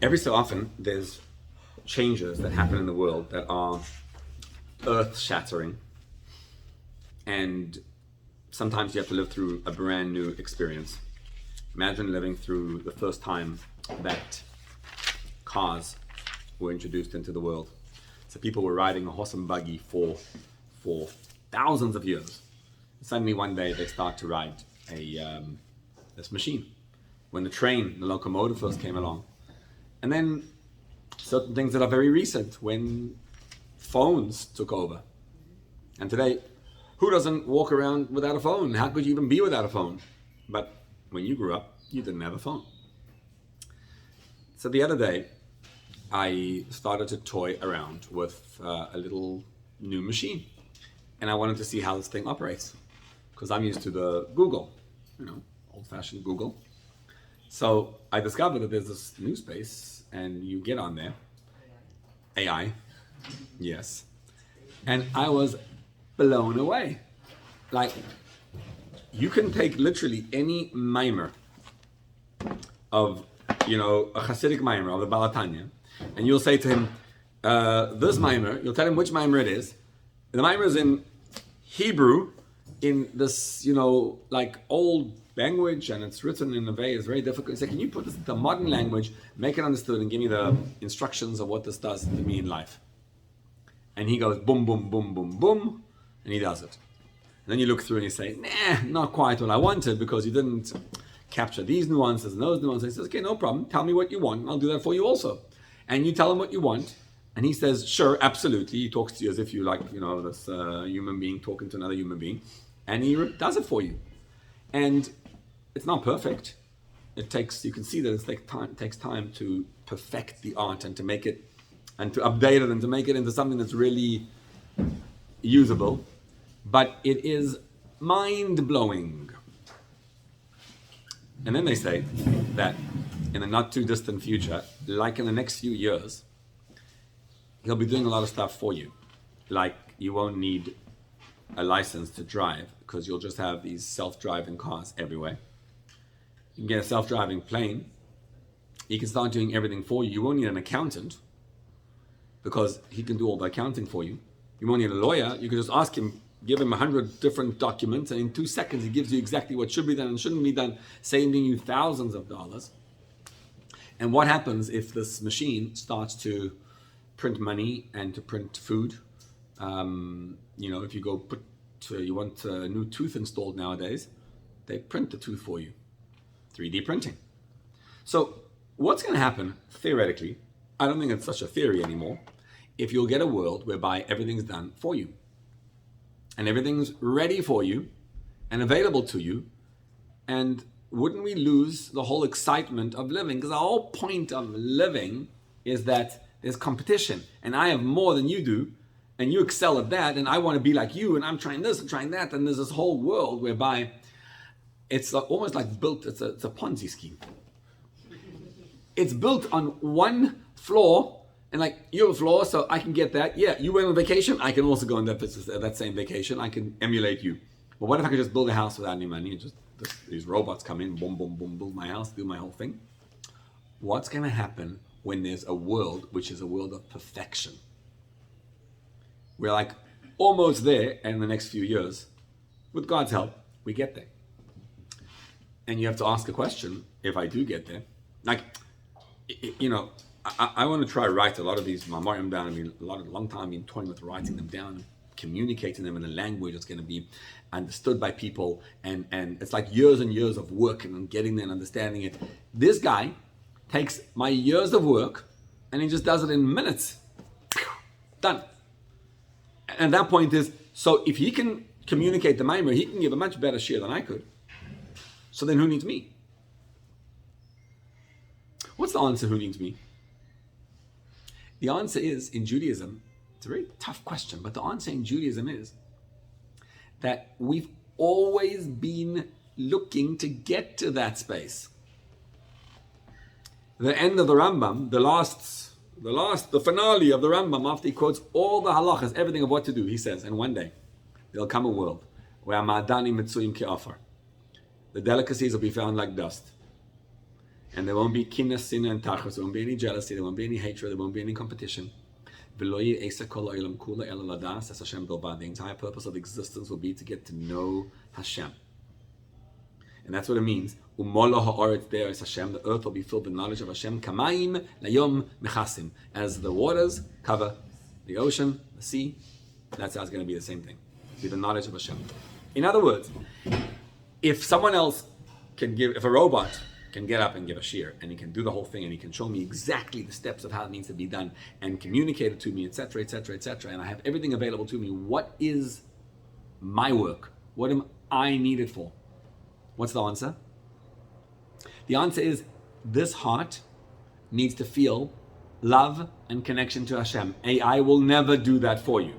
Every so often, there's changes that happen in the world that are earth-shattering, and sometimes you have to live through a brand new experience. Imagine living through the first time that cars were introduced into the world. So people were riding a horse and buggy for thousands of years. Suddenly one day they start to ride this machine. When the train, the locomotive first came along. And then certain things that are very recent, when phones took over. And today, who doesn't walk around without a phone? How could you even be without a phone? But when you grew up, you didn't have a phone. So the other day, I started to toy around with a little new machine. And I wanted to see how this thing operates. Because I'm used to the Google, old-fashioned Google. So I discovered that there's this new space, and you get on there. AI, yes. And I was blown away. Like, you can take literally any mimer of, a Hasidic mimer of the Balatanya, and you'll say to him, this mimer, you'll tell him which mimer it is. The mimer is in Hebrew, in this, old language, and it's written in a way it's very difficult. You say, can you put this into modern language, make it understood, and give me the instructions of what this does to me in life? And he goes, boom, boom, boom, boom, boom, and he does it. And then you look through and you say, nah, not quite what I wanted, because you didn't capture these nuances and those nuances. He says, okay, no problem. Tell me what you want, and I'll do that for you also. And you tell him what you want, and he says, sure, absolutely. He talks to you as if you this human being talking to another human being, and he does it for you. And it's not perfect. You can see that it takes time to perfect the art and to make it, and to update it and to make it into something that's really usable. But it is mind-blowing. And then they say that in the not too distant future, like in the next few years, he'll be doing a lot of stuff for you. Like, you won't need a license to drive, because you'll just have these self-driving cars everywhere. You can get a self-driving plane. He can start doing everything for you. You won't need an accountant, because he can do all the accounting for you. You won't need a lawyer. You can just ask him, give him 100 different documents, and in 2 seconds he gives you exactly what should be done and shouldn't be done, saving you thousands of dollars. And what happens if this machine starts to print money and to print food? If you go you want a new tooth installed nowadays, they print the tooth for you. 3D printing. So what's going to happen, theoretically, I don't think it's such a theory anymore, if you'll get a world whereby everything's done for you, and everything's ready for you and available to you, and wouldn't we lose the whole excitement of living? Because the whole point of living is that there's competition, and I have more than you do, and you excel at that, and I want to be like you, and I'm trying this and trying that, and there's this whole world whereby it's almost like built, it's a Ponzi scheme. It's built on one floor, and like, you have a floor, so I can get that. Yeah, you went on vacation, I can also go on that same vacation. I can emulate you. But what if I could just build a house without any money, and just these robots come in, boom, boom, boom, build my house, do my whole thing? What's going to happen when there's a world which is a world of perfection? We're like almost there, and in the next few years, with God's help, we get there. And you have to ask a question, if I do get there. Like, I want to try to write a lot of these mamorim down. I mean, long time I've been toying with writing them down, communicating them in a language that's going to be understood by people. And it's like years and years of work and getting there and understanding it. This guy takes my years of work and he just does it in minutes. Done. And that point is, so if he can communicate the mimer, he can give a much better share than I could. So then who needs me? What's the answer, who needs me? The answer is, in Judaism, it's a very tough question, but the answer in Judaism is that we've always been looking to get to that space. The end of the Rambam, the finale of the Rambam, after he quotes all the halachas, everything of what to do, he says, and one day there'll come a world where ma'adani mitzuyim ke'afar. The delicacies will be found like dust. And there won't be kinna, sin, and tachos. There won't be any jealousy. There won't be any hatred. There won't be any competition. The entire purpose of existence will be to get to know Hashem. And that's what it means. There is Hashem. The earth will be filled with knowledge of Hashem. Kamaim layom mechasim. As the waters cover the ocean, the sea, that's how it's going to be the same thing. Be the knowledge of Hashem. In other words, if someone else can give, if a robot can get up and give a shiur, and he can do the whole thing, and he can show me exactly the steps of how it needs to be done, and communicate it to me, etc., etc., etc., and I have everything available to me, what is my work? What am I needed for? What's the answer? The answer is, this heart needs to feel love and connection to Hashem. AI will never do that for you.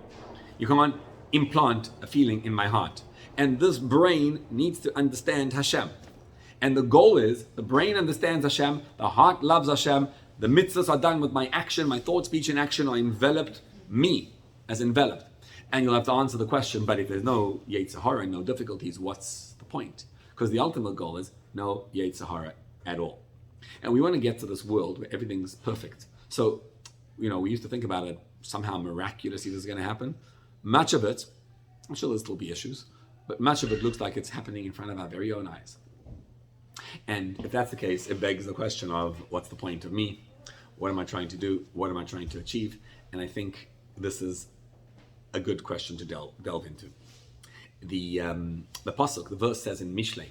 You can't implant a feeling in my heart. And this brain needs to understand Hashem. And the goal is, the brain understands Hashem, the heart loves Hashem, the mitzvahs are done with my action, my thought, speech, and action are enveloped, me as enveloped. And you'll have to answer the question, but if there's no Yetzer Hara and no difficulties, what's the point? Because the ultimate goal is no Yetzer Hara at all. And we want to get to this world where everything's perfect. So, we used to think about it, somehow miraculously this is going to happen. Much of it, I'm sure there'll still be issues, but much of it looks like it's happening in front of our very own eyes. And if that's the case, it begs the question of, what's the point of me? What am I trying to do? What am I trying to achieve? And I think this is a good question to delve into. The pasuk, the verse says in Mishlei,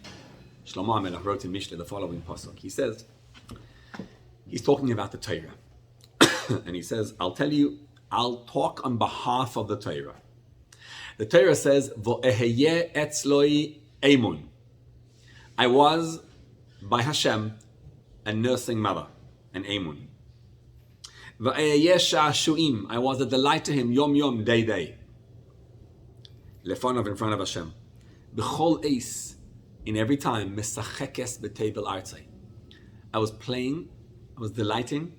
Shlomo HaMelech wrote in Mishlei the following pasuk. He says, he's talking about the Torah. And he says, I'll talk on behalf of the Torah. The Torah says, "Va'eye Etzlo Amon." I was, by Hashem, a nursing mother, an Amon. "ואהיה שעשועים." I was a delight to him, yom yom, day day. Lefanov, in front of Hashem. B'chol eis, in every time, misachekes b'tevel artzei. I was playing, I was delighting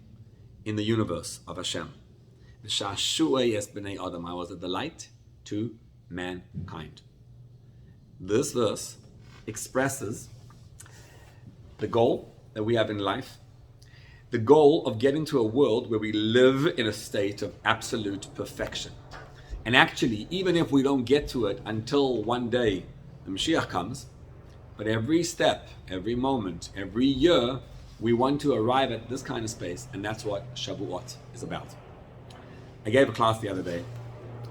in the universe of Hashem. V'sha'shu'ei es b'nei Adam. I was a delight to mankind. This verse expresses the goal that we have in life, the goal of getting to a world where we live in a state of absolute perfection. And actually, even if we don't get to it until one day the Mashiach comes, but every step, every moment, every year, we want to arrive at this kind of space, and that's what Shavuot is about. I gave a class the other day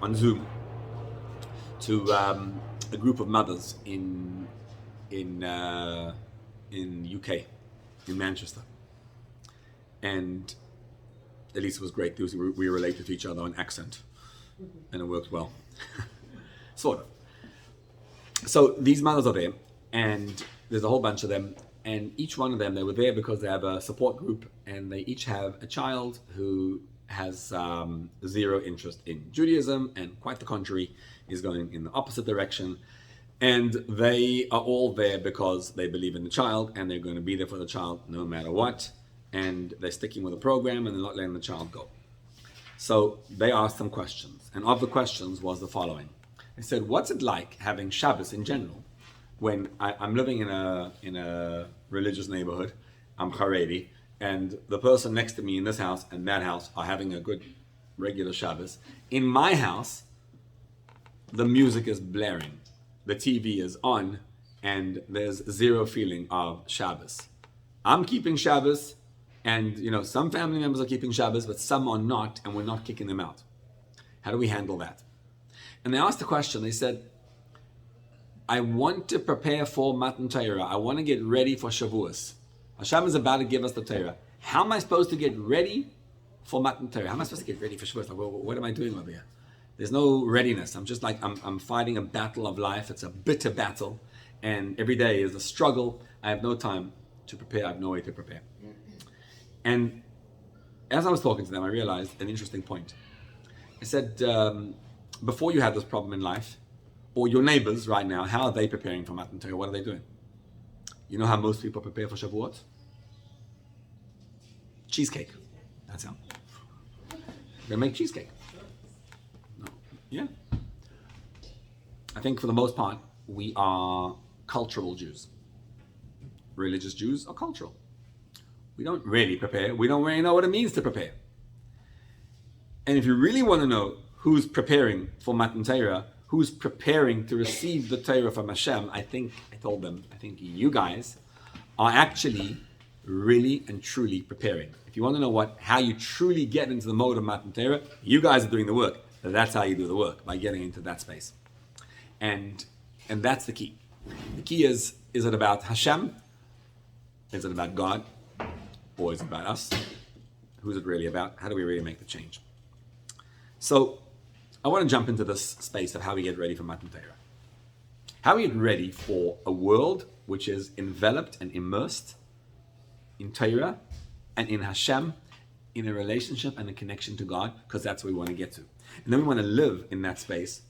on Zoom to a group of mothers in UK, in Manchester. And at least it was great because we related to each other on accent, and it worked well. Sort of. So these mothers are there, and there's a whole bunch of them, and each one of them, they were there because they have a support group, and they each have a child who has zero interest in Judaism, and quite the contrary, is going in the opposite direction. And they are all there because they believe in the child, and they're going to be there for the child no matter what. And they're sticking with the program, and they're not letting the child go. So they asked some questions, and of the questions was the following. They said, what's it like having Shabbos in general? When I'm living in a religious neighborhood, I'm Haredi, and the person next to me in this house and that house are having a good regular Shabbos. In my house, the music is blaring, the TV is on, and there's zero feeling of Shabbos. I'm keeping Shabbos, and some family members are keeping Shabbos, but some are not, and we're not kicking them out. How do we handle that? And they asked a question. They said, I want to prepare for Matan Torah. I want to get ready for Shavuos. Hashem is about to give us the Torah. How am I supposed to get ready for Matan Torah? How am I supposed to get ready for Shavuos? Like, what am I doing over here? There's no readiness. I'm just like, I'm fighting a battle of life. It's a bitter battle. And every day is a struggle. I have no time to prepare. I have no way to prepare. And as I was talking to them, I realized an interesting point. I said, before you had this problem in life, or your neighbors right now, how are they preparing for Matan Torah? What are they doing? You know how most people prepare for Shavuot? Cheesecake. That's how. They make cheesecake. No. Yeah. I think for the most part, we are cultural Jews. Religious Jews are cultural. We don't really prepare. We don't really know what it means to prepare. And if you really want to know who's preparing for Matan Torah, who's preparing to receive the Torah from Hashem, I think you guys are actually really and truly preparing. If you want to know how you truly get into the mode of Matan Torah, you guys are doing the work. That's how you do the work, by getting into that space. And that's the key. The key is it about Hashem? Is it about God? Or is it about us? Who's it really about? How do we really make the change? So I want to jump into this space of how we get ready for Matan Torah. How we get ready for a world which is enveloped and immersed in Torah and in Hashem, in a relationship and a connection to God, because that's where we want to get to. And then we want to live in that space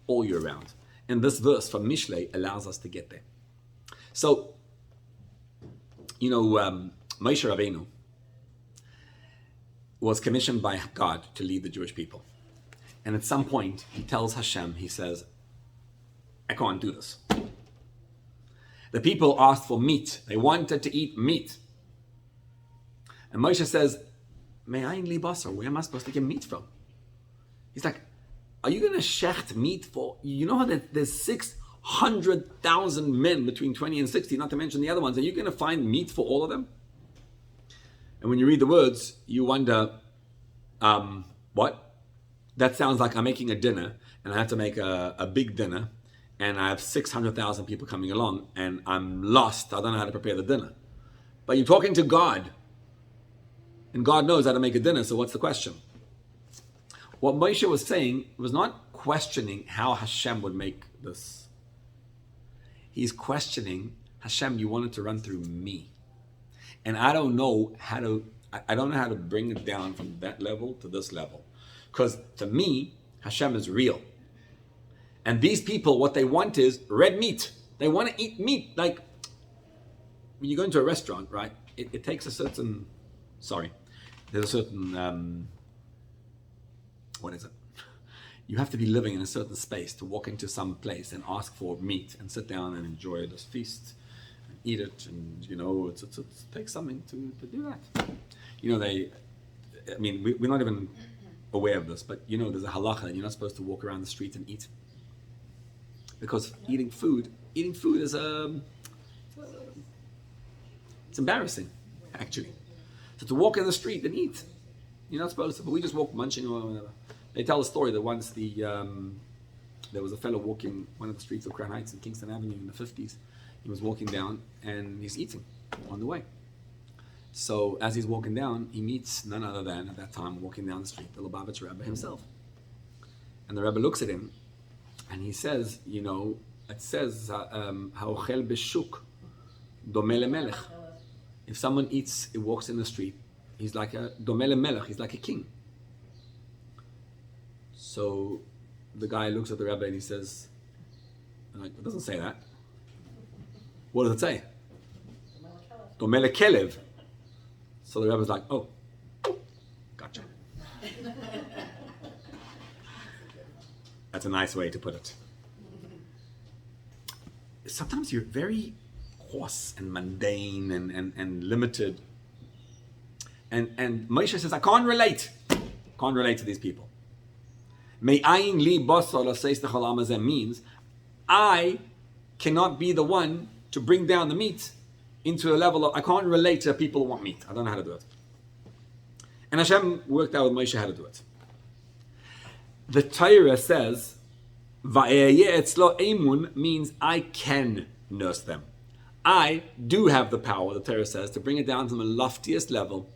all year round. And this verse from Mishlei allows us to get there. So, Moshe Rabbeinu was commissioned by God to lead the Jewish people. And at some point, he tells Hashem, he says, I can't do this. The people asked for meat. They wanted to eat meat. And Moshe says, May I li basar? Where am I supposed to get meat from? He's like, are you going to shecht meat for, you know how there's 600,000 men between 20 and 60, not to mention the other ones. Are you going to find meat for all of them? And when you read the words, you wonder, what? That sounds like I'm making a dinner, and I have to make a big dinner, and I have 600,000 people coming along, and I'm lost. I don't know how to prepare the dinner. But you're talking to God, and God knows how to make a dinner, so what's the question? What Moshe was saying was not questioning how Hashem would make this. He's questioning, Hashem, you wanted to run through me. And I don't know how to bring it down from that level to this level. Because to me, Hashem is real. And these people, what they want is red meat. They want to eat meat. Like, when you go into a restaurant, right, it takes a certain, there's a certain, what is it? You have to be living in a certain space to walk into some place and ask for meat and sit down and enjoy this feast and eat it. And, it takes something to do that. We're not even aware of this, but there's a halacha that you're not supposed to walk around the street and eat. Because eating food is it's embarrassing, actually. So to walk in the street and eat, you're not supposed to, but we just walk munching or whatever. They tell a story that once there was a fellow walking one of the streets of Crown Heights in Kingston Avenue in the 50s. He was walking down and he's eating on the way. So as he's walking down, he meets none other than, at that time, walking down the street, the Lubavitch Rebbe himself. And the Rebbe looks at him and he says, it says, Ha'ochel b'shuk domeh lemelech. If someone walks in the street, he's like a domeh lemelech, he's like a king. So the guy looks at the Rebbe and he says, it doesn't say that. What does it say? Domeh lekelev. So the Rebbe's like, oh, gotcha. That's a nice way to put it. Sometimes you're very coarse and mundane and limited. And Moshe says, I can't relate to these people. Me'ayin li basar l'seis techol amazem means I cannot be the one to bring down the meat into a level of, I can't relate to people who want meat. I don't know how to do it. And Hashem worked out with Moshe how to do it. The Torah says, "ואהיה אצלו אמון" means I can nurse them. I do have the power, the Torah says, to bring it down from the loftiest level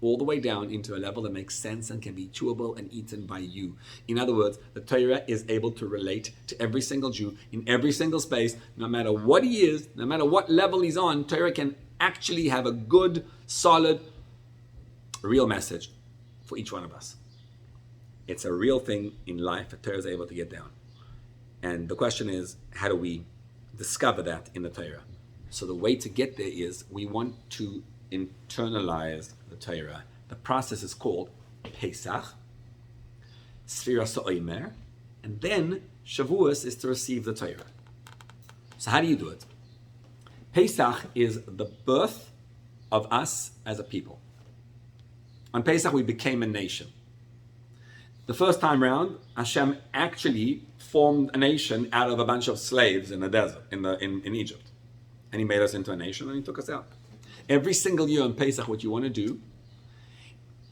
all the way down into a level that makes sense and can be chewable and eaten by you. In other words, the Torah is able to relate to every single Jew in every single space, no matter what he is, no matter what level he's on. Torah can actually have a good, solid, real message for each one of us. It's a real thing in life that Torah is able to get down. And the question is, how do we discover that in the Torah? So the way to get there is we want to internalize the Torah. The process is called Pesach, Sfiras Omer, and then Shavuot is to receive the Torah. So how do you do it? Pesach is the birth of us as a people. On Pesach, we became a nation. The first time round, Hashem actually formed a nation out of a bunch of slaves in the desert, in Egypt. And he made us into a nation and he took us out. Every single year on Pesach, what you want to do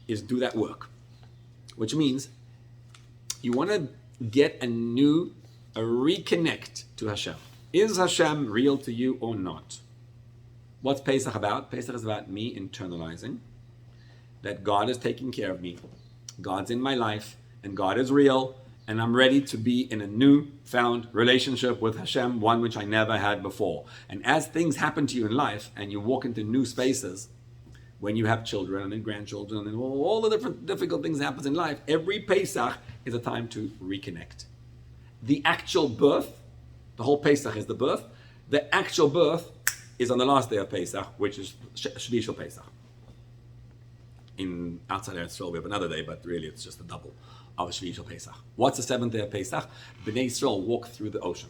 is do that work. Which means you want to get a reconnect to Hashem. Is Hashem real to you or not? What's Pesach about? Pesach is about me internalizing that God is taking care of me. God's in my life and God is real. And I'm ready to be in a newfound relationship with Hashem, one which I never had before. And as things happen to you in life and you walk into new spaces, when you have children and then grandchildren and all the different difficult things that happen in life, every Pesach is a time to reconnect. The actual birth, the whole Pesach is the birth. The actual birth is on the last day of Pesach, which is Shavuot Pesach. Outside Etzlo, we have another day, but really it's just a double of Shavuot Pesach. What's the seventh day of Pesach? Bnei Yisrael walk through the ocean.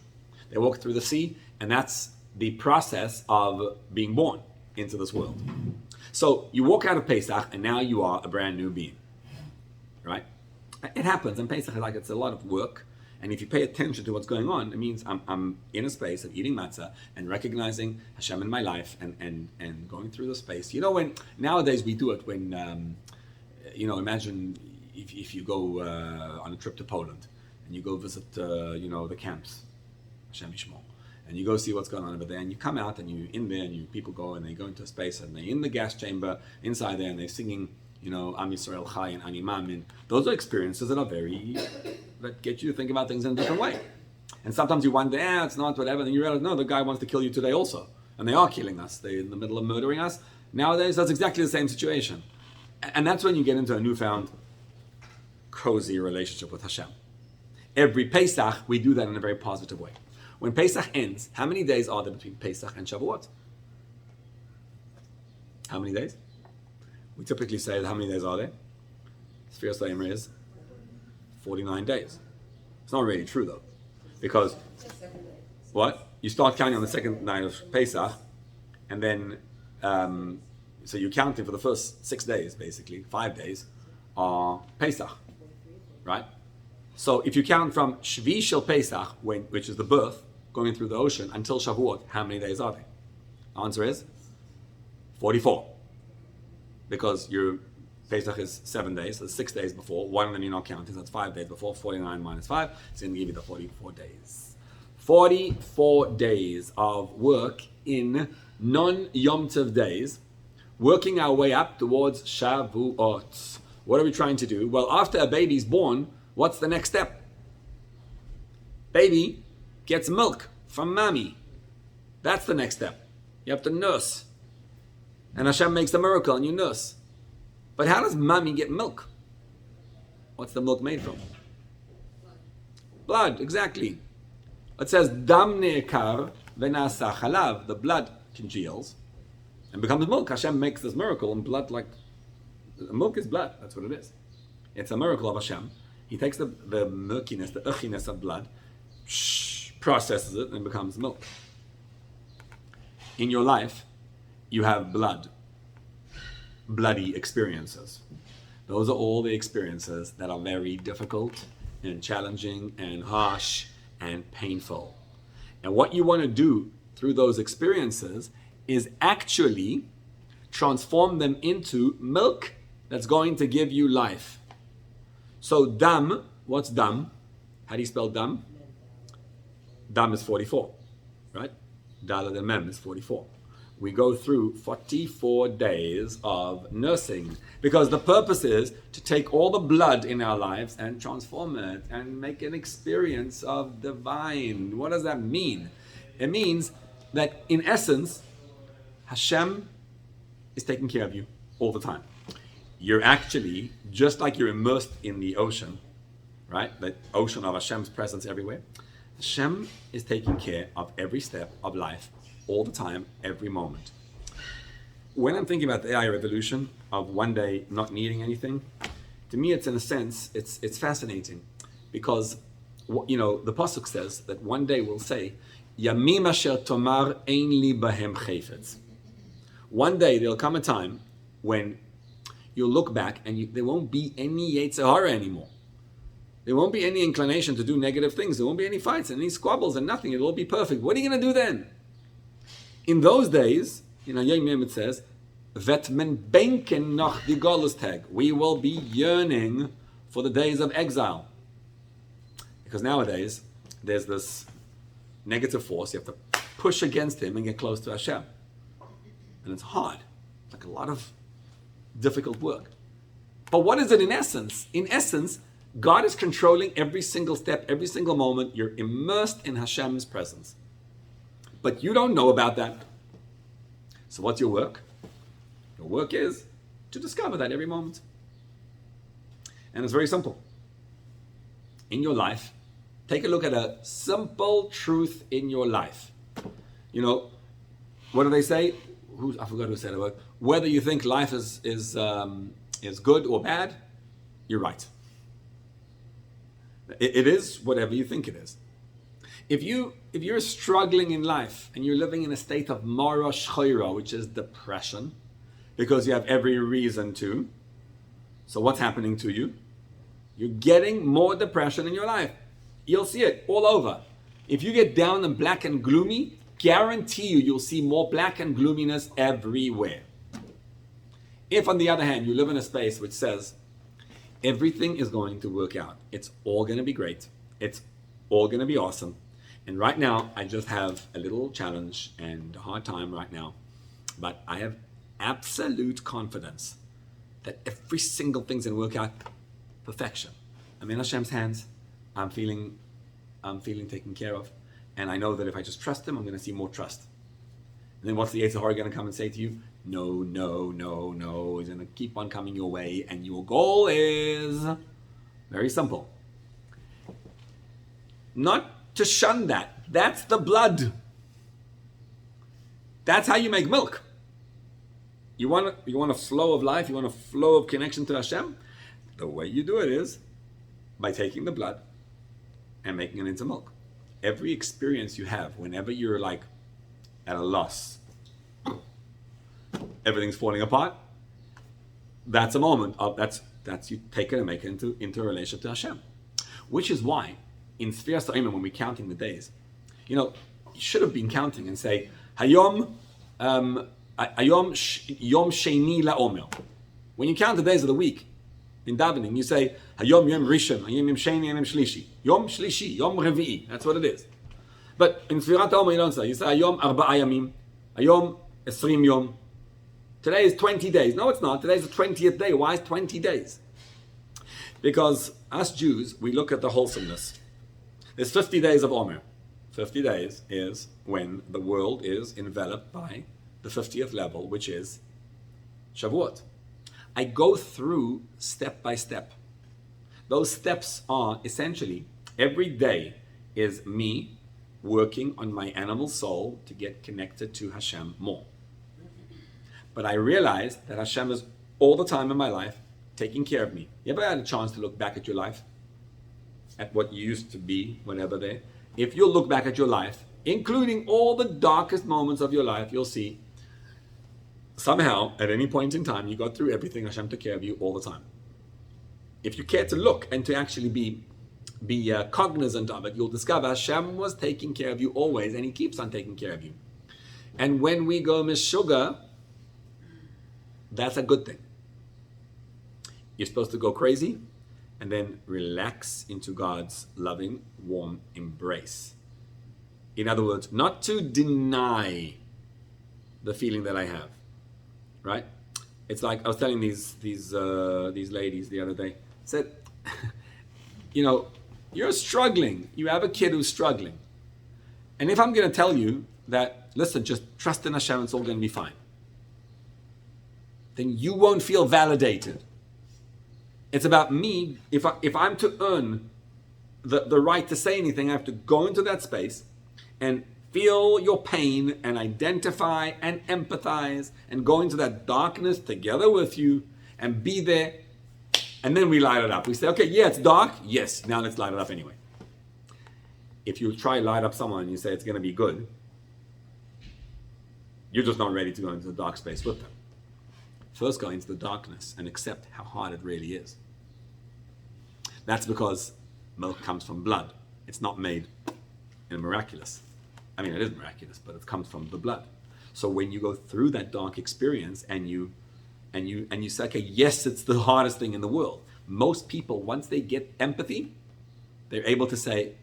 They walk through the sea, and that's the process of being born into this world. So you walk out of Pesach, and now you are a brand new being, right? It happens, and Pesach is it's a lot of work. And if you pay attention to what's going on, it means I'm in a space of eating matzah and recognizing Hashem in my life and going through the space. You know, when nowadays we do it when, imagine if you go on a trip to Poland and you go visit, the camps, Hashem Yishmor, and you go see what's going on over there, and you come out and you in there, and people go and they go into a space and they're in the gas chamber inside there and they're singing, Am Yisrael Chai and Ani Mamin. Those are experiences that get you to think about things in a different way. And sometimes you wonder, it's not, whatever, and you realize, no, the guy wants to kill you today also. And they are killing us. They're in the middle of murdering us. Nowadays, that's exactly the same situation. And that's when you get into a newfound, cozy relationship with Hashem. Every Pesach, we do that in a very positive way. When Pesach ends, how many days are there between Pesach and Shavuot? How many days? We typically say, how many days are there? Sfiras Omer is 49 days. It's not really true though. Because, what? You start counting on the second night of Pesach, and then, so you're counting for the first 6 days, basically, 5 days, are Pesach, right? So if you count from Shvi Pesach, which is the birth, going through the ocean, until Shavuot, how many days are there? The answer is 44. Because your Pesach is 7 days, so 6 days before, one of them you're not counting, so that's 5 days before, 49 minus 5, it's going to give you the 44 days. 44 days of work in non-Yom Tov days, working our way up towards Shavuot. What are we trying to do? Well, after a baby's born, what's the next step? Baby gets milk from mommy. That's the next step. You have to nurse. And Hashem makes a miracle and you nurse. But how does mommy get milk? What's the milk made from? Blood, exactly. It says, Dam ne'ekar v'nasa chalav. The blood congeals and becomes milk. Hashem makes this miracle, and blood, milk is blood. That's what it is. It's a miracle of Hashem. He takes the milkiness, the uchiness of blood, processes it, and becomes milk. In your life, you have bloody experiences. Those are all the experiences that are very difficult and challenging and harsh and painful. And what you want to do through those experiences is actually transform them into milk that's going to give you life. So dam, what's dam? How do you spell dam? Dam is 44, right? Daled and mem is 44. We go through 44 days of nursing because the purpose is to take all the blood in our lives and transform it and make an experience of divine. What does that mean? It means that in essence, Hashem is taking care of you all the time. You're actually, just like you're immersed in the ocean, right? The ocean of Hashem's presence everywhere. Hashem is taking care of every step of life all the time, every moment. When I'm thinking about the AI revolution of one day not needing anything, to me it's in a sense, it's fascinating because, the pasuk says that one day we'll say, Yamim asher tomar ein li bahem chayfetz. One day there'll come a time when you'll look back and there won't be any Yetzer Hara anymore. There won't be any inclination to do negative things. There won't be any fights and any squabbles and nothing. It'll all be perfect. What are you going to do then? In those days, in Ayom Yom it says, "Vet men benken noch die Golustag." We will be yearning for the days of exile. Because nowadays, there's this negative force. You have to push against him and get close to Hashem. And it's hard. It's like a lot of difficult work. But what is it in essence? In essence, God is controlling every single step, every single moment. You're immersed in Hashem's presence. But you don't know about that. So what's your work? Your work is to discover that every moment. And it's very simple. In your life, take a look at a simple truth in your life. You know, what do they say? I forgot who said it. Whether you think life is good or bad, you're right. It is whatever you think it is. If you're struggling in life and you're living in a state of mara shchoira, which is depression, because you have every reason to, so what's happening to you? You're getting more depression in your life. You'll see it all over. If you get down and black and gloomy, guarantee you'll see more black and gloominess everywhere. If, on the other hand, you live in a space which says, everything is going to work out. It's all going to be great. It's all going to be awesome. And right now, I just have a little challenge and a hard time right now. But I have absolute confidence that every single thing's going to work out perfection. I'm in Hashem's hands. I'm feeling taken care of. And I know that if I just trust Him, I'm going to see more trust. And then what's the Yetzer Hara going to come and say to you? No, no, no, no. It's going to keep on coming your way. And your goal is very simple. Not to shun that. That's the blood. That's how you make milk. You want a flow of life? You want a flow of connection to Hashem? The way you do it is by taking the blood and making it into milk. Every experience you have, whenever you're like at a loss, everything's falling apart, that's a moment of that's you take it and make it into a relationship to Hashem. Which is why in Sfiras HaEmon, when we're counting the days, you should have been counting and say, Hayom Yom Sheni LaOmer. When you count the days of the week in davening, you say Hayom Yom Rishon, Hayom Yom Sheni, Hayom Yom Shlishi, Yom Shlishi, Yom Revi'i. That's what it is. But in Sfirat HaOmer, you don't say. You say Hayom Arba'a Yamim, Hayom Esrim Yom. Today is 20 days. No, it's not. Today is the 20th day. Why is 20 days? Because us Jews, we look at the wholesomeness. There's 50 days of Omer. 50 days is when the world is enveloped by the 50th level, which is Shavuot. I go through step by step. Those steps are essentially, every day is me working on my animal soul to get connected to Hashem more. But I realize that Hashem is all the time in my life taking care of me. You ever had a chance to look back at your life? At what you used to be, whenever there? If you look back at your life, including all the darkest moments of your life, you'll see somehow, at any point in time, you got through everything. Hashem took care of you all the time. If you care to look and to actually be cognizant of it, you'll discover Hashem was taking care of you always, and He keeps on taking care of you. And when we go mishuga, that's a good thing. You're supposed to go crazy and then relax into God's loving, warm embrace. In other words, not to deny the feeling that I have, right? It's like I was telling these ladies the other day. I said, you're struggling. You have a kid who's struggling. And if I'm going to tell you that, listen, just trust in Hashem, it's all going to be fine, then you won't feel validated. It's about me. If I'm to earn the right to say anything, I have to go into that space and feel your pain and identify and empathize and go into that darkness together with you and be there. And then we light it up. We say, okay, yeah, it's dark. Yes, now let's light it up anyway. If you try to light up someone and you say it's going to be good, You're just not ready to go into the dark space with them. First go into the darkness and accept how hard it really is. That's because milk comes from blood. It's not made in a miraculous. I mean, it is miraculous, but it comes from the blood. So when you go through that dark experience and you say, okay, yes, it's the hardest thing in the world. Most people, once they get empathy, they're able to say,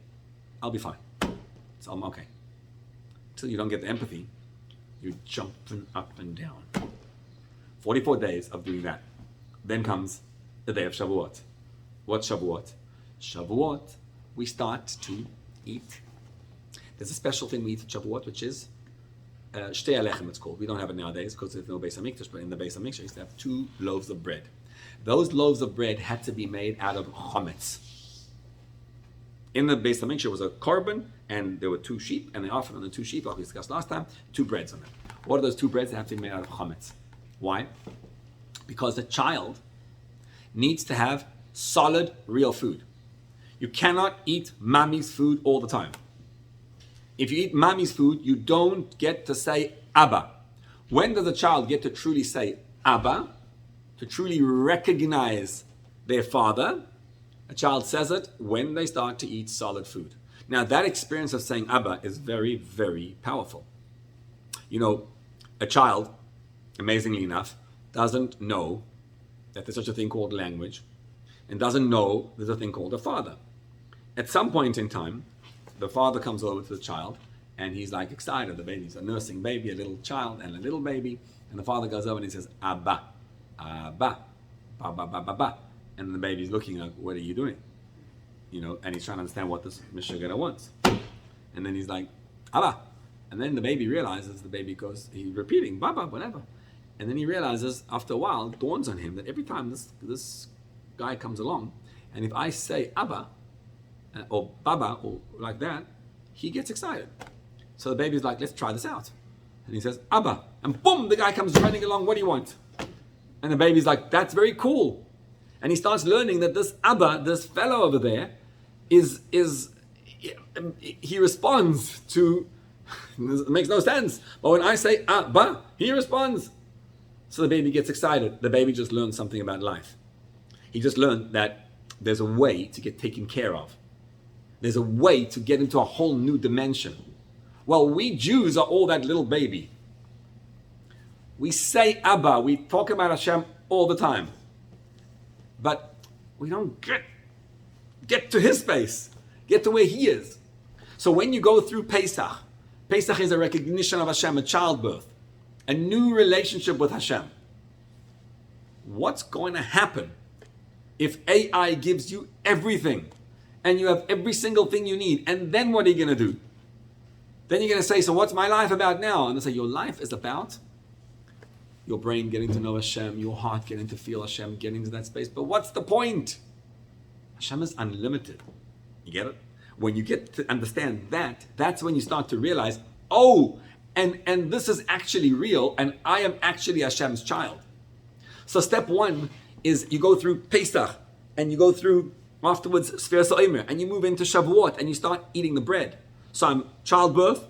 I'll be fine. So I'm okay. Until you don't get the empathy, you're jumping up and down. 44 days of doing that. Then comes the day of Shavuot. What's Shavuot? Shavuot, we start to eat. There's a special thing we eat at Shavuot, which is shtei alechem, it's called. We don't have it nowadays because there's no Beis HaMikdash, but in the Beis HaMikdash, we used to have 2 loaves of bread. Those loaves of bread had to be made out of chametz. In the Beis HaMikdash was a korban, and there were 2 sheep, and they offered on the 2 sheep, like we discussed last time, 2 breads on them. What are those 2 breads? They have to be made out of chametz. Why? Because the child needs to have solid, real food. You cannot eat mommy's food all the time. If you eat mommy's food, you don't get to say Abba. When does a child get to truly say Abba, to truly recognize their father? A child says it when they start to eat solid food. Now, that experience of saying Abba is very, very powerful. You know, a child, amazingly enough, doesn't know that there's such a thing called language, and doesn't know there's a thing called a father. At some point in time, the father comes over to the child, and he's like excited. The baby's a nursing baby, a little child, and a little baby, and the father goes over and he says, Abba, Abba, ba ba ba ba ba. And the baby's looking like, what are you doing? You know, and he's trying to understand what this Mishagara wants. And then he's like, Abba. And then the baby realizes, he's repeating, Baba, whatever. And then he realizes, after a while, it dawns on him that every time this guy comes along, and if I say Abba, or Baba, or like that, he gets excited. So the baby's like, let's try this out. And he says, Abba. And boom, the guy comes running along, what do you want? And the baby's like, that's very cool. And he starts learning that this Abba, this fellow over there, he responds to, it makes no sense. But when I say Abba, he responds. So the baby gets excited. The baby just learned something about life. He just learned that there's a way to get taken care of. There's a way to get into a whole new dimension. Well, we Jews are all that little baby. We say Abba, we talk about Hashem all the time. But we don't get to his space, get to where he is. So when you go through Pesach, Pesach is a recognition of Hashem, a childbirth, a new relationship with Hashem. What's going to happen if AI gives you everything and you have every single thing you need? And then what are you going to do? Then you're going to say, so what's my life about now? And they say, your life is about your brain getting to know Hashem, your heart getting to feel Hashem, getting to that space. But what's the point? Hashem is unlimited. You get it? When you get to understand that, that's when you start to realize, oh, and this is actually real, and I am actually Hashem's child. So step 1 is you go through Pesach, and you go through afterwards Sfiras HaOmer, and you move into Shavuot, and you start eating the bread. So I'm childbirth,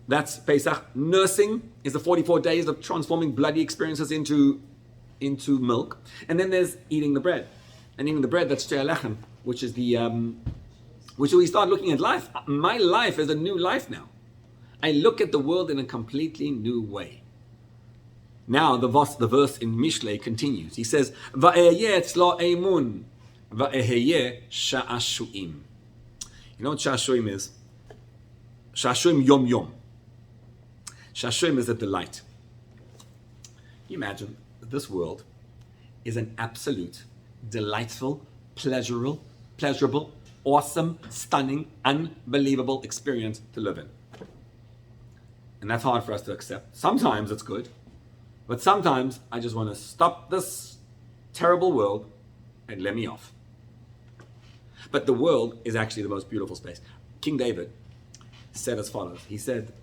that's Pesach. Nursing is the 44 days of transforming bloody experiences into milk. And then there's eating the bread. And eating the bread, that's shtei alechem, which is which we start looking at life. My life is a new life now. I look at the world in a completely new way. Now the verse in Mishlei continues. He says, "Vaeye etzlo emon, vaeye sha'ashuim." You know what sha'ashuim is? Sha'ashuim yom yom. Sha'ashuim is a delight. Can you imagine that this world is an absolute, delightful, pleasurable, awesome, stunning, unbelievable experience to live in. And that's hard for us to accept. Sometimes it's good, but sometimes I just want to stop this terrible world and let me off. But the world is actually the most beautiful space. King David said as follows. He said,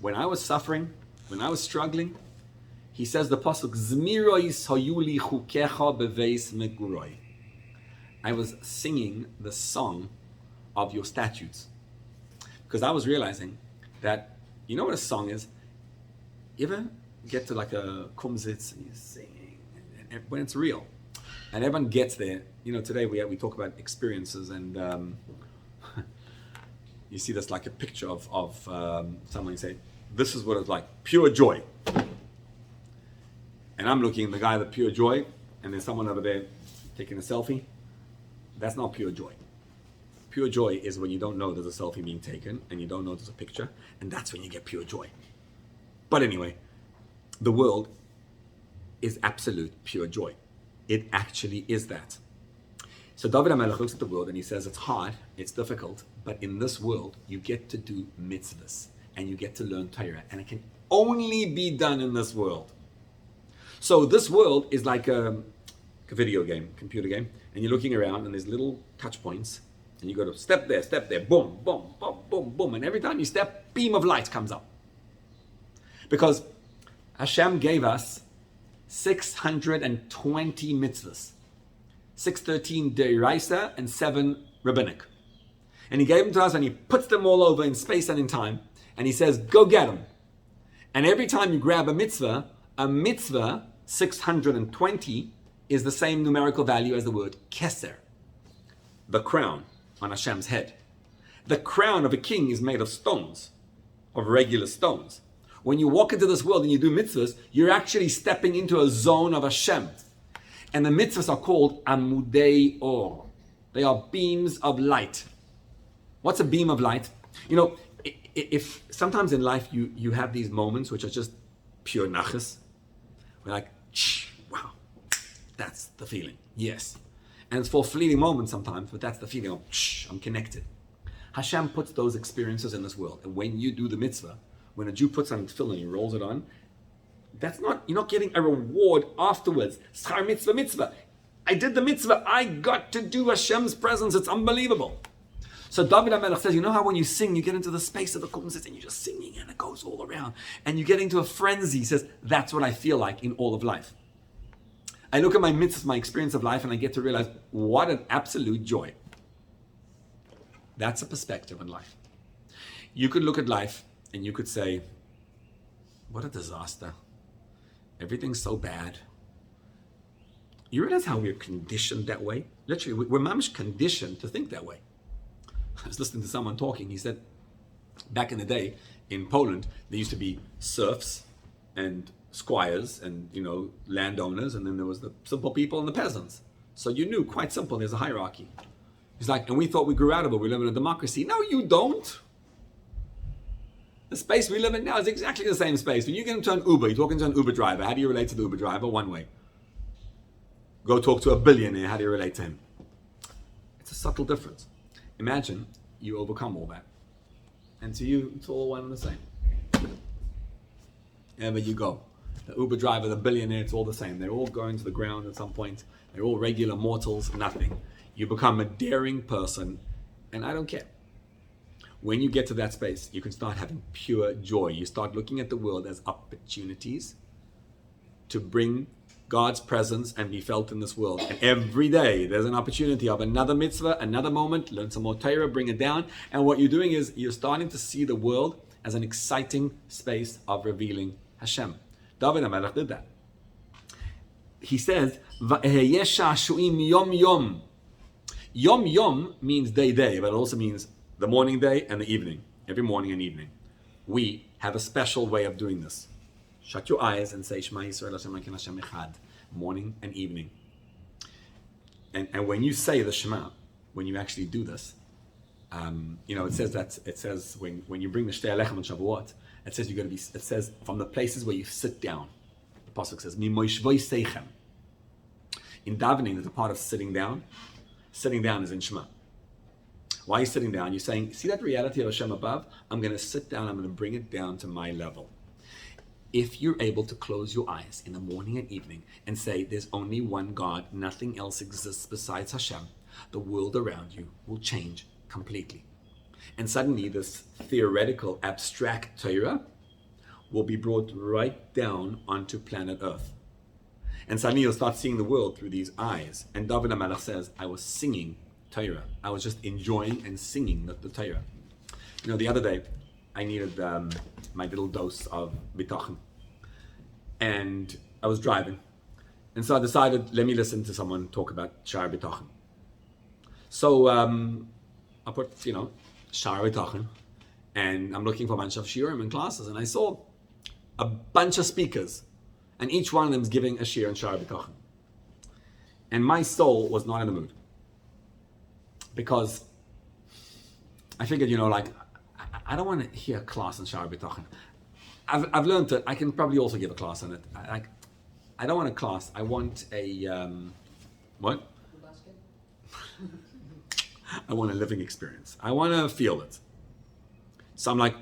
when I was suffering, when I was struggling, he says the pasuk, Zmirois hayuli chukecha beveis meguroi. I was singing the song of your statutes. Because I was realizing that, you know what a song is? You ever get to like a kumsitz and you're singing, and when it's real, and everyone gets there. Today we talk about experiences, and you see this like a picture of someone say, this is what it's like, pure joy. And I'm looking at the guy with pure joy, and there's someone over there taking a selfie. That's not pure joy. Pure joy is when you don't know there's a selfie being taken, and you don't know there's a picture, and that's when you get pure joy. But anyway, the world is absolute pure joy. It actually is that. So David HaMelech looks at the world and he says, it's hard, it's difficult, but in this world, you get to do mitzvahs, and you get to learn Torah, and it can only be done in this world. So this world is like a video game, computer game, and you're looking around and there's little touch points, and you go to step there, boom, boom, boom, boom, boom, and every time you step, beam of light comes up. Because Hashem gave us 620 mitzvahs, 613 deraisa and 7 rabbinic. And he gave them to us and he puts them all over in space and in time, and he says, go get them. And every time you grab a mitzvah, 620, is the same numerical value as the word keser, the crown on Hashem's head. The crown of a king is made of stones, of regular stones. When you walk into this world and you do mitzvahs, you're actually stepping into a zone of Hashem. And the mitzvahs are called amudei or. They are beams of light. What's a beam of light? If sometimes in life you have these moments which are just pure nachas, we're like, wow, that's the feeling. Yes. And it's for fleeting moments sometimes, but that's the feeling of, I'm connected. Hashem puts those experiences in this world. And when you do the mitzvah, when a Jew puts on tefillin and he rolls it on, you're not getting a reward afterwards. Schar mitzvah, mitzvah. I did the mitzvah. I got to do Hashem's presence. It's unbelievable. So David HaMelech says, you know how when you sing, you get into the space of the kumsitz and you're just singing and it goes all around. And you get into a frenzy. He says, that's what I feel like in all of life. I look at my mitzvahs, my experience of life, and I get to realize what an absolute joy. That's a perspective in life. You could look at life and you could say, what a disaster. Everything's so bad. You realize how we're conditioned that way? Literally, we're mamish conditioned to think that way. I was listening to someone talking. He said, back in the day, in Poland, there used to be serfs and squires and, landowners, and then there was the simple people and the peasants. So you knew, quite simple, there's a hierarchy. He's like, and we thought we grew out of it. We live in a democracy. No, you don't. The space we live in now is exactly the same space. When you get into an Uber, you're talking to an Uber driver. How do you relate to the Uber driver? One way. Go talk to a billionaire. How do you relate to him? It's a subtle difference. Imagine you overcome all that. And to you, it's all one and the same. Wherever you go. The Uber driver, the billionaire, it's all the same. They're all going to the ground at some point. They're all regular mortals, nothing. You become a daring person, and I don't care. When you get to that space, you can start having pure joy. You start looking at the world as opportunities to bring God's presence and be felt in this world. And every day there's an opportunity of another mitzvah, another moment, learn some more Torah, bring it down. And what you're doing is you're starting to see the world as an exciting space of revealing Hashem. David HaMelech did that. He says, "Va'eye sha'shu'im yom yom." Yom yom means day, but it also means the morning day and the evening. Every morning and evening. We have a special way of doing this. Shut your eyes and say, Shema Yisrael Hashem Elokeinu Hashem Echad. Morning and evening. And when you say the Shema, when you actually do this, it says when you bring the Shtei Alechem on Shavuot, it says it says from the places where you sit down. The pasuk says, Mi moishvoi seichem. In davening, there's a part of sitting down. Sitting down is in Shema. Why are you sitting down? You're saying, see that reality of Hashem above? I'm going to sit down, I'm going to bring it down to my level. If you're able to close your eyes in the morning and evening and say, there's only one God, nothing else exists besides Hashem, the world around you will change completely. And suddenly this theoretical, abstract Torah will be brought right down onto planet Earth. And suddenly you'll start seeing the world through these eyes. And David HaMelech says, I was singing Torah. I was just enjoying and singing the Torah. The other day, I needed my little dose of bitachon. and I was driving. And so I decided, let me listen to someone talk about Sha'ar B'tochen. So I put, Sha'ar B'tochen, and I'm looking for a bunch of shiurim and classes, and I saw a bunch of speakers, and each one of them is giving a shiur on Sha'ar B'tochen. And my soul was not in the mood. Because I figured, I don't want to hear a class on Sha'ar B'tochen. I've learned that I can probably also give a class on it. I don't want a class. I want a what? I want a living experience. I want to feel it. So I'm like,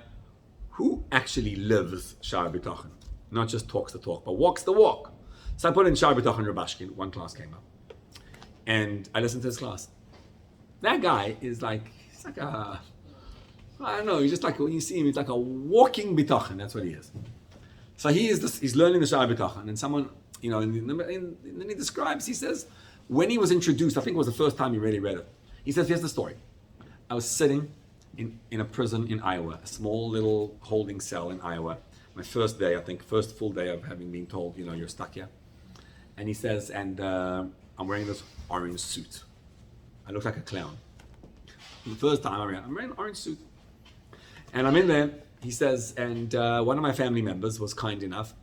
who actually lives Sha'ar B'tochen? Not just talks the talk, but walks the walk. So I put in Sha'ar B'tochen Rabashkin. One class came up, and I listened to his class. That guy is like, he's like a, I don't know, he's just like, when you see him, he's like a walking B'tochen. That's what he is. So he's learning the Sha'ar B'tochen, and someone, and then he describes, he says, when he was introduced, I think it was the first time he really read it. He says, here's the story. I was sitting in a prison in Iowa, a small little holding cell in Iowa. My first day, I think, first full day of having been told, you're stuck here. And he says, and I'm wearing this orange suit. I look like a clown. The first time I'm wearing an orange suit. And I'm in there, he says, and one of my family members was kind enough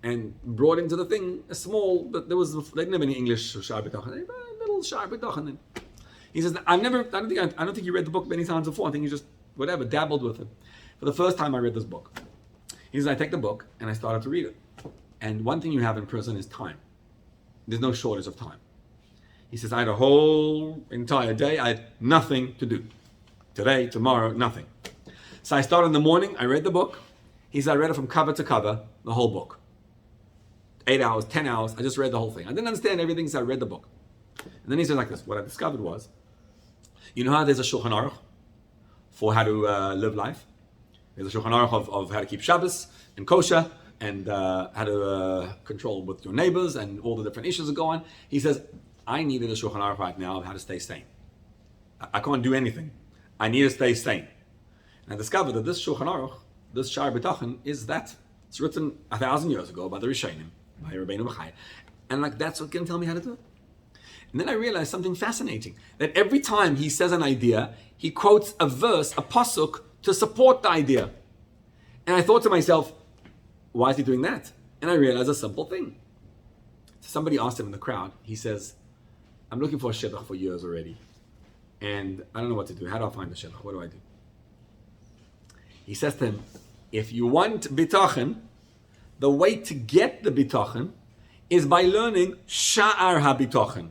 and brought into the thing a small, but they didn't have any English Sha'ar B'tochen, a little Sha'ar B'tochen. He says, I don't think you read the book many times before. I think you just, dabbled with it. For the first time I read this book. He says, I take the book and I started to read it. And one thing you have in prison is time. There's no shortage of time. He says, I had a whole entire day. I had nothing to do. Today, tomorrow, nothing. So I started in the morning. I read the book. He said, I read it from cover to cover, the whole book. 8 hours, 10 hours. I just read the whole thing. I didn't understand everything, so I read the book. And then he said like this, what I discovered was, you know how there's a Shulchan Aruch for how to live life? There's a Shulchan Aruch of how to keep Shabbos and kosher, and how to control with your neighbors and all the different issues that go on. He says, I needed a Shulchan Aruch right now of how to stay sane. I can't do anything. I need to stay sane. And I discovered that this Shulchan Aruch, this Sha'ar B'tochen, is that. It's written 1,000 years ago by the Rishonim, by Rabbeinu Bachai. And that's what can tell me how to do it. And then I realized something fascinating, that every time he says an idea, he quotes a verse, a pasuk, to support the idea. And I thought to myself, why is he doing that? And I realized a simple thing. Somebody asked him in the crowd, he says, I'm looking for a shidduch for years already. And I don't know what to do. How do I find a shidduch? What do I do? He says to him, if you want bitochen, the way to get the bitochen is by learning Sha'ar HaBitochen.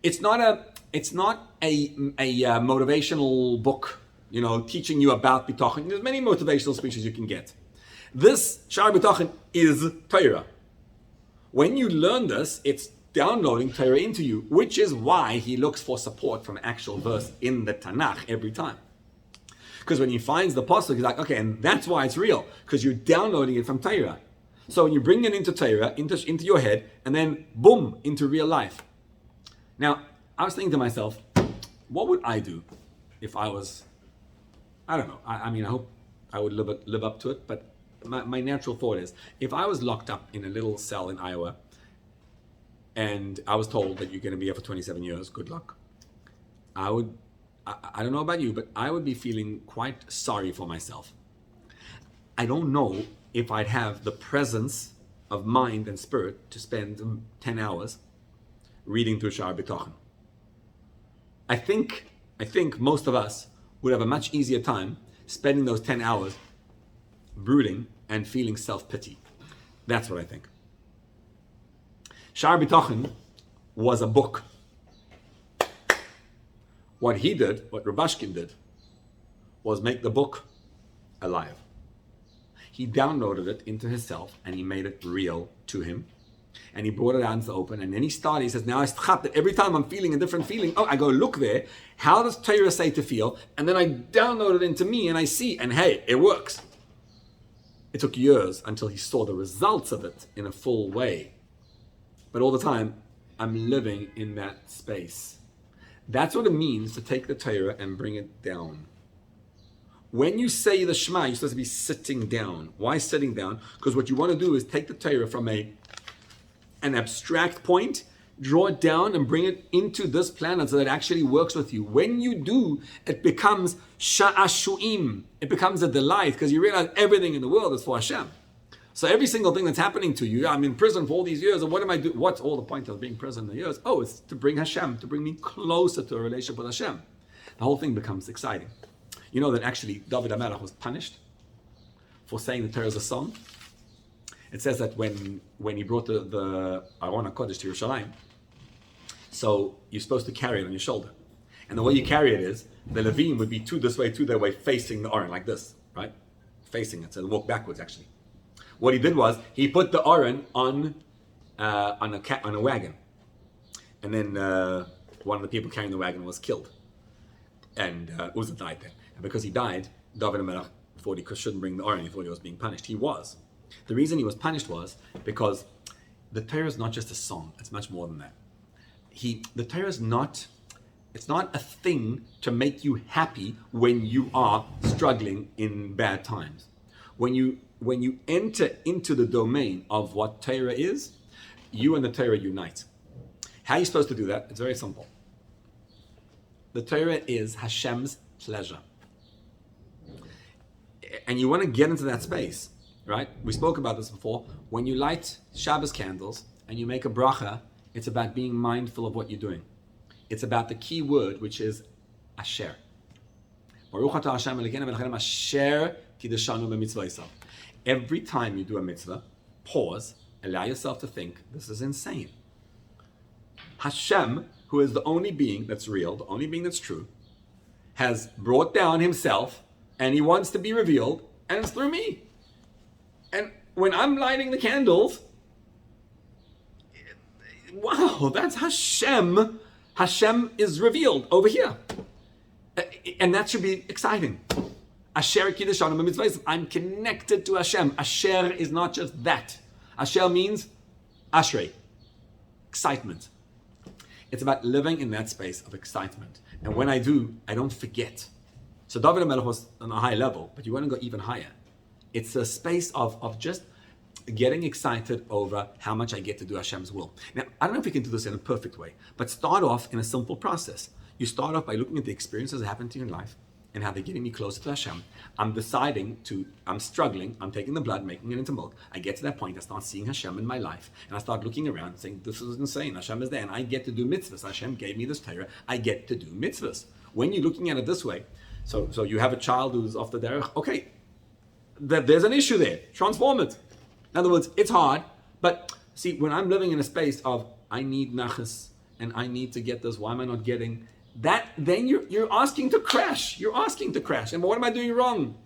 It's not a motivational book, teaching you about bitochen. There's many motivational speeches you can get. This Sha'ar B'tochen is Torah. When you learn this, it's downloading Torah into you, which is why he looks for support from actual verse in the Tanakh every time. Because when he finds the pasuk, he's like, okay, and that's why it's real, because you're downloading it from Torah. So when you bring it into Torah, into your head, and then boom, into real life. Now, I was thinking to myself, what would I do if I was, I don't know, I hope I would live up to it, but my natural thought is, if I was locked up in a little cell in Iowa, and I was told that you're going to be here for 27 years, good luck, I don't know about you, but I would be feeling quite sorry for myself. I don't know if I'd have the presence of mind and spirit to spend 10 hours reading through Sha'ar B'tochen. I think most of us would have a much easier time spending those 10 hours brooding and feeling self-pity. That's what I think. Sha'ar B'tochen was a book. What he did, what Rabashkin did, was make the book alive. He downloaded it into himself and he made it real to him. And he brought it out into the open. And then he says, now I start that every time I'm feeling a different feeling, I go look there. How does Torah say to feel? And then I download it into me and I see, and hey, it works. It took years until he saw the results of it in a full way. But all the time, I'm living in that space. That's what it means to take the Torah and bring it down. When you say the Shema, you're supposed to be sitting down. Why sitting down? Because what you want to do is take the Torah from an abstract point, draw it down and bring it into this planet so that it actually works with you. When you do, it becomes sha'ashu'im. It becomes a delight because you realize everything in the world is for Hashem. So every single thing that's happening to you, I'm in prison for all these years, and what am I doing? What's all the point of being in prison the years? Oh, it's to bring Hashem, to bring me closer to a relationship with Hashem. The whole thing becomes exciting. You know that actually David HaMelech was punished for saying the Torah is a song. It says that when he brought the Aron HaKodesh to Yerushalayim, so you're supposed to carry it on your shoulder. And the way you carry it is, the Levim would be two this way, two that way, facing the Aron, like this, right? Facing it, so they walk backwards actually. What he did was, he put the Aron on a wagon. And then one of the people carrying the wagon was killed. And Uzzah died then. And because he died, David HaMelech thought he shouldn't bring the Aron, he thought he was being punished. He was. The reason he was punished was because the Torah is not just a song, it's much more than that. The Torah is not, it's not a thing to make you happy when you are struggling in bad times. When you enter into the domain of what Torah is, you and the Torah unite. How are you supposed to do that? It's very simple. The Torah is Hashem's pleasure. And you want to get into that space, right? We spoke about this before. When you light Shabbos candles and you make a bracha, it's about being mindful of what you're doing. It's about the key word, which is Asher. Baruch atah Hashem Elokeinu melech haolam asher kiddushanu b'mitzvah. Every time you do a mitzvah, pause, allow yourself to think, this is insane. Hashem, who is the only being that's real, the only being that's true, has brought down himself, and he wants to be revealed, and it's through me. And when I'm lighting the candles, wow, that's Hashem. Hashem is revealed over here. And that should be exciting. Asher kiddushanu b'mitzvah. I'm connected to Hashem. Asher is not just that. Asher means ashrei, excitement. It's about living in that space of excitement. And when I do, I don't forget. So David HaMelech was on a high level, but you want to go even higher. It's a space of just getting excited over how much I get to do Hashem's will. Now, I don't know if we can do this in a perfect way, but start off in a simple process. You start off by looking at the experiences that happened to you in life and how they're getting me closer to Hashem. I'm struggling, I'm taking the blood, making it into milk. I get to that point, I start seeing Hashem in my life, and I start looking around and saying, this is insane, Hashem is there, and I get to do mitzvahs. Hashem gave me this Torah, I get to do mitzvahs. When you're looking at it this way, so you have a child who's off the derech, okay, there's an issue there, transform it. In other words, it's hard, but see, when I'm living in a space of, I need nachas, and I need to get this, why am I not getting that? Then you're asking to crash. You're asking to crash. And what am I doing wrong?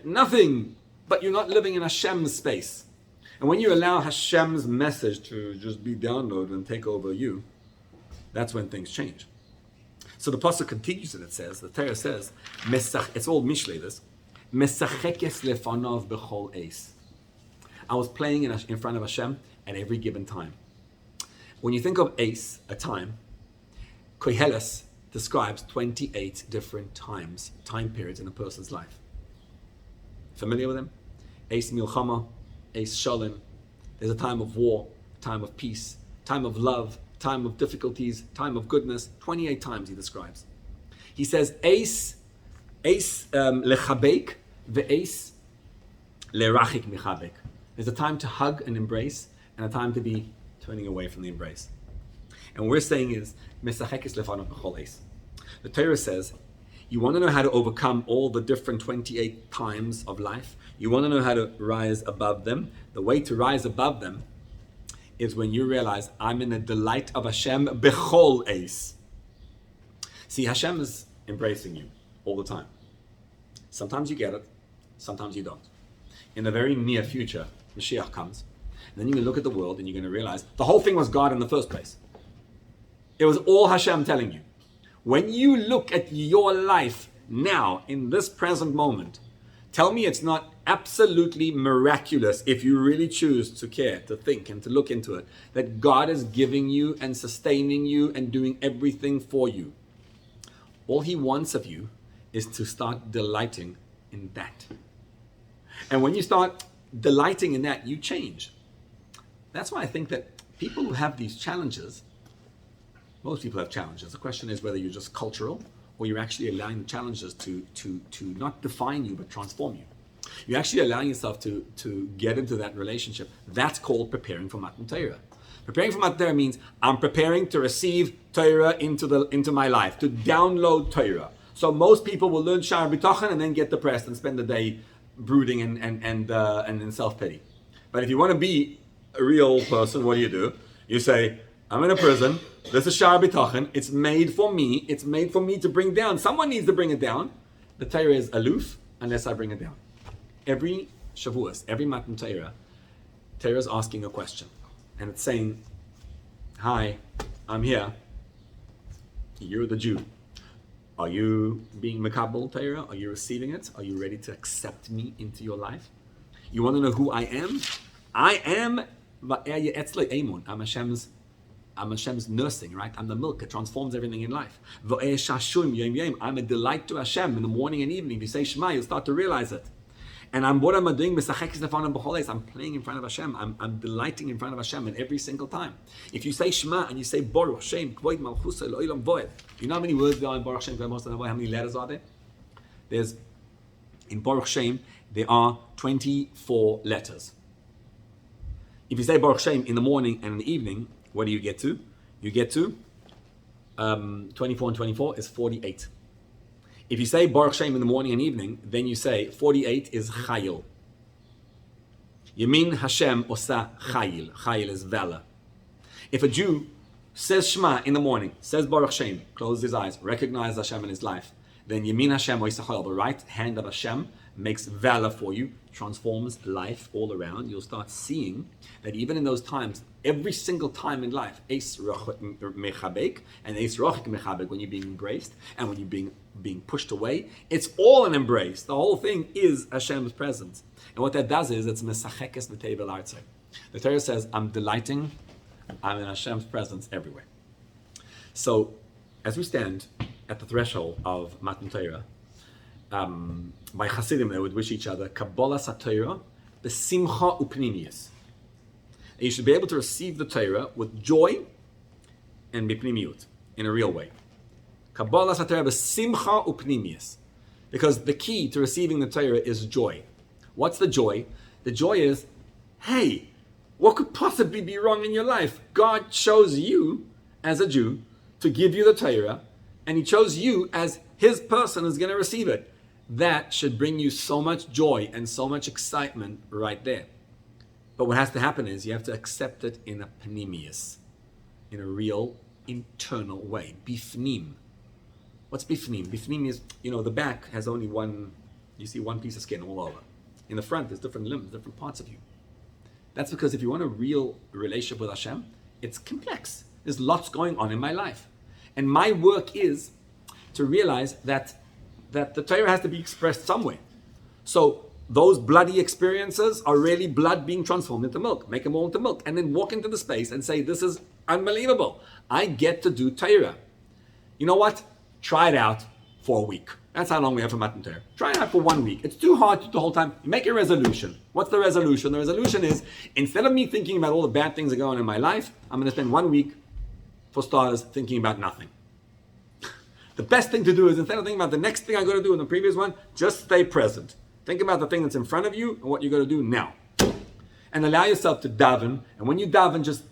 Nothing. But you're not living in Hashem's space. And when you allow Hashem's message to just be downloaded and take over you, that's when things change. So the pasuk continues and it says, the Torah says, it's all Mishlei this, Mesachekes lefanav b'chol eis. I was playing in front of Hashem at every given time. When you think of eis, a time, Koheles describes 28 different time periods in a person's life. Familiar with them? Eis milchama, eis shalom. There's a time of war, time of peace, time of love, time of difficulties, time of goodness. 28 times he describes. He says, eis lechabek ve'eis lerachik michabek. There's a time to hug and embrace, and a time to be turning away from the embrace. And what we're saying is, Mesachekes lefanav b'chol eis. The Torah says, you want to know how to overcome all the different 28 times of life. You want to know how to rise above them. The way to rise above them is when you realize, I'm in the delight of Hashem b'chol eis. See, Hashem is embracing you all the time. Sometimes you get it, sometimes you don't. In the very near future, Mashiach comes, and then you're going to look at the world and you're going to realize the whole thing was God in the first place. It was all Hashem telling you. When you look at your life now, in this present moment, tell me it's not absolutely miraculous, if you really choose to care, to think, and to look into it, that God is giving you and sustaining you and doing everything for you. All He wants of you is to start delighting in that. And when you start delighting in that, you change. That's why I think that people who have these challenges, most people have challenges. The question is whether you're just cultural or you're actually allowing the challenges to not define you but transform you. You're actually allowing yourself to get into that relationship. That's called preparing for Matan Torah. Preparing for Matan Torah means I'm preparing to receive Torah into my life, to download Torah. So most people will learn Sha'ar B'tachon and then get depressed and spend the day brooding and in self-pity. But if you want to be a real person, what do? You say, I'm in a prison. This is Sha'ar B'tachon. It's made for me. It's made for me to bring down. Someone needs to bring it down. The Torah is aloof unless I bring it down. Every Shavuot, every Matan Torah, Torah is asking a question. And it's saying, hi, I'm here. You're the Jew. Are you being Mekabel Torah? Are you receiving it? Are you ready to accept me into your life? You want to know who I am? I am Waaeye Etzloi Emon. I'm Hashem's nursing, right? I'm the milk that transforms everything in life. Waaהיה Shashum Yom Yom. I'm a delight to Hashem in the morning and evening. If you say Shema, you'll start to realize it. And what am I doing? I'm playing in front of Hashem. I'm delighting in front of Hashem, and every single time. If you say Shema and you say Baruch Shem, Kvoid Malchusa Lo'ilam Voed, you know how many words there are in Baruch Shem, how many letters are there? In Baruch Shem, there are 24 letters. If you say Baruch Shem in the morning and in the evening, what do you get to? You get to 24 and 24 is 48. If you say Baruch Shem in the morning and evening, then you say 48 is Chayil. Yemin Hashem osa Chayil. Chayil is valor. If a Jew says Shema in the morning, says Baruch Shem, closes his eyes, recognizes Hashem in his life, then Yemin Hashem osa Chayil, the right hand of Hashem, makes valor for you, transforms life all around. You'll start seeing that even in those times, every single time in life, Eis Rochik Mechabek and Eis Rochik Mechabek, when you're being embraced and when you're being pushed away, it's all an embrace. The whole thing is Hashem's presence. And what that does is it's Mesachekes V'Tevel Artzei. The Torah says, I'm delighting, I'm in Hashem's presence everywhere. So, as we stand at the threshold of Matan Torah, by Hasidim, they would wish each other Kabbalah Satorah b'simcha upnimius. You should be able to receive the Torah with joy and b'pnimiut, in a real way. Kabbalah Satorah b'simcha upnimius, because the key to receiving the Torah is joy. What's the joy? The joy is, hey, what could possibly be wrong in your life? God chose you as a Jew to give you the Torah, and He chose you as His person who's going to receive it. That should bring you so much joy and so much excitement right there. But what has to happen is you have to accept it in a panemius, in a real internal way. Bifnim. What's bifnim? Bifnim is, the back has only one piece of skin all over. In the front, there's different limbs, different parts of you. That's because if you want a real relationship with Hashem, it's complex. There's lots going on in my life. And my work is to realize that the Torah has to be expressed somewhere. So those bloody experiences are really blood being transformed into milk. Make them all into milk. And then walk into the space and say, this is unbelievable. I get to do Torah. You know what? Try it out for a week. That's how long we have for Matan Torah. Try it out for 1 week. It's too hard to do the whole time. Make a resolution. What's the resolution? The resolution is, instead of me thinking about all the bad things that go on in my life, I'm going to spend 1 week, for starters, thinking about nothing. The best thing to do is, instead of thinking about the next thing I'm going to do in the previous one, just stay present. Think about the thing that's in front of you and what you're going to do now. And allow yourself to daven. And when you daven, just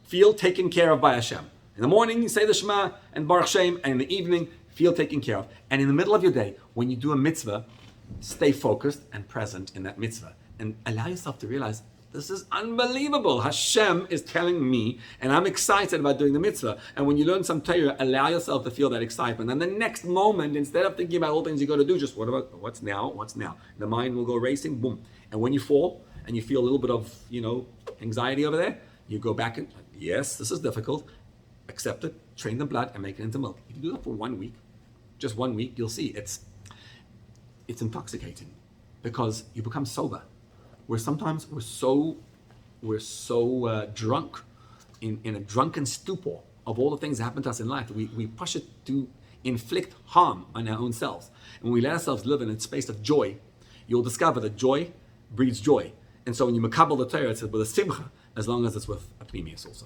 feel taken care of by Hashem. In the morning, you say the Shema and Baruch Shem, and in the evening, feel taken care of. And in the middle of your day, when you do a mitzvah, stay focused and present in that mitzvah. And allow yourself to realize, this is unbelievable. Hashem is telling me, and I'm excited about doing the mitzvah. And when you learn some Torah, allow yourself to feel that excitement. And the next moment, instead of thinking about all things you got to do, just what's now? The mind will go racing, boom. And when you fall and you feel a little bit of, anxiety over there, you go back and, yes, this is difficult. Accept it, train the blood, and make it into milk. If you do that for 1 week, just 1 week, you'll see it's intoxicating because you become sober. Where sometimes we're so drunk in a drunken stupor of all the things that happen to us in life. We push it to inflict harm on our own selves. And when we let ourselves live in a space of joy, you'll discover that joy breeds joy. And so when you makabel the Torah, it's with a simcha, as long as it's with a pnimius also.